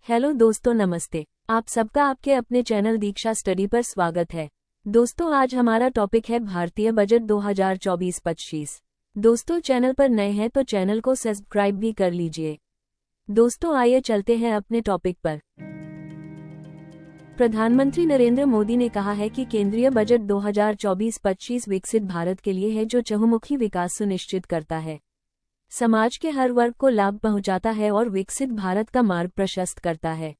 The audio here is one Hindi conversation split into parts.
हेलो दोस्तों, नमस्ते। आप सबका आपके अपने चैनल दीक्षा स्टडी पर स्वागत है। दोस्तों, आज हमारा टॉपिक है भारतीय बजट 2024-25। दोस्तों, चैनल पर नए हैं तो चैनल को सब्सक्राइब भी कर लीजिए। दोस्तों, आइए चलते हैं अपने टॉपिक पर। प्रधानमंत्री नरेंद्र मोदी ने कहा है कि केंद्रीय बजट 2024-25 विकसित भारत के लिए है, जो चहुमुखी विकास सुनिश्चित करता है, समाज के हर वर्ग को लाभ पहुंचाता है और विकसित भारत का मार्ग प्रशस्त करता है।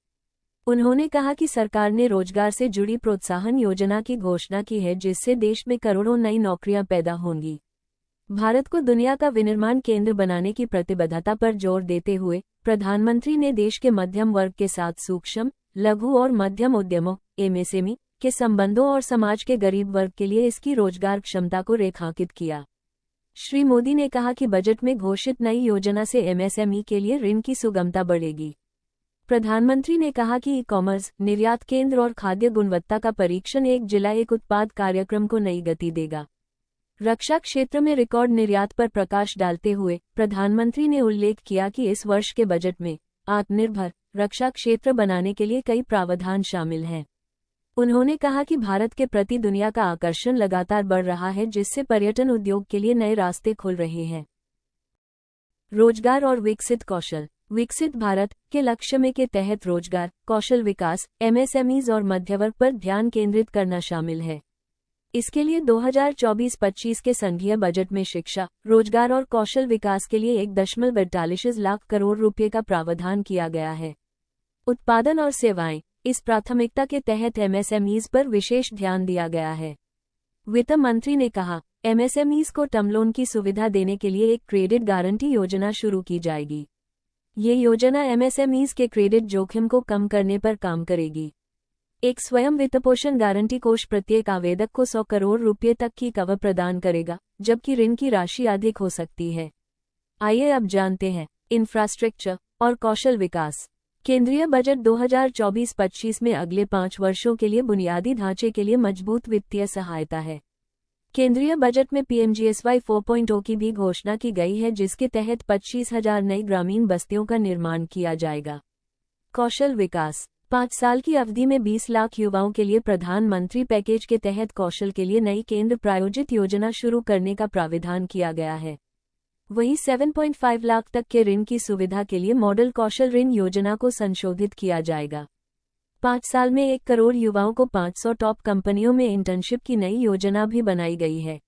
उन्होंने कहा कि सरकार ने रोजगार से जुड़ी प्रोत्साहन योजना की घोषणा की है, जिससे देश में करोड़ों नई नौकरियां पैदा होंगी। भारत को दुनिया का विनिर्माण केंद्र बनाने की प्रतिबद्धता पर जोर देते हुए प्रधानमंत्री ने देश के मध्यम वर्ग के साथ सूक्ष्म, लघु और मध्यम उद्यमों (एमएसएमई) के संबंधों और समाज के गरीब वर्ग के लिए इसकी रोजगार क्षमता को रेखांकित किया। श्री मोदी ने कहा कि बजट में घोषित नई योजना से एमएसएमई के लिए ऋण की सुगमता बढ़ेगी। प्रधानमंत्री ने कहा कि ई-कॉमर्स, निर्यात केंद्र और खाद्य गुणवत्ता का परीक्षण एक जिला एक उत्पाद कार्यक्रम को नई गति देगा। रक्षा क्षेत्र में रिकॉर्ड निर्यात पर प्रकाश डालते हुए प्रधानमंत्री ने उल्लेख किया कि इस वर्ष के बजट में आत्मनिर्भर रक्षा क्षेत्र बनाने के लिए कई प्रावधान शामिल हैं। उन्होंने कहा कि भारत के प्रति दुनिया का आकर्षण लगातार बढ़ रहा है, जिससे पर्यटन उद्योग के लिए नए रास्ते खुल रहे हैं। रोजगार और विकसित कौशल। विकसित भारत के लक्ष्य में के तहत रोजगार, कौशल विकास, एमएसएमईज और मध्यवर्ग पर ध्यान केंद्रित करना शामिल है। इसके लिए 2024-25 के संघीय बजट में शिक्षा, रोजगार और कौशल विकास के लिए 1.42 लाख करोड़ रुपये का प्रावधान किया गया है। उत्पादन और सेवाएं। इस प्राथमिकता के तहत एमएसएमईज पर विशेष ध्यान दिया गया है। वित्त मंत्री ने कहा, एमएसएमईज को टर्म लोन की सुविधा देने के लिए एक क्रेडिट गारंटी योजना शुरू की जाएगी। ये योजना एमएसएमईज के क्रेडिट जोखिम को कम करने पर काम करेगी। एक स्वयं वित्तपोषण गारंटी कोष प्रत्येक आवेदक को 100 करोड़ रुपये तक की कवर प्रदान करेगा, जबकि ऋण की राशि अधिक हो सकती है। आइए अब जानते हैं इंफ्रास्ट्रक्चर और कौशल विकास। केंद्रीय बजट 2024-25 में अगले 5 वर्षों के लिए बुनियादी ढांचे के लिए मजबूत वित्तीय सहायता है। केंद्रीय बजट में पीएमजीएसवाई 4.0 की भी घोषणा की गई है, जिसके तहत 25,000 नई ग्रामीण बस्तियों का निर्माण किया जाएगा। कौशल विकास। 5 साल की अवधि में 20 लाख युवाओं के लिए प्रधानमंत्री पैकेज के तहत कौशल के लिए नई केंद्र प्रायोजित योजना शुरू करने का प्राविधान किया गया है। वहीं 7.5 लाख तक के ऋण की सुविधा के लिए मॉडल कौशल ऋण योजना को संशोधित किया जाएगा। 5 साल में 1 करोड़ युवाओं को 500 टॉप कंपनियों में इंटर्नशिप की नई योजना भी बनाई गई है।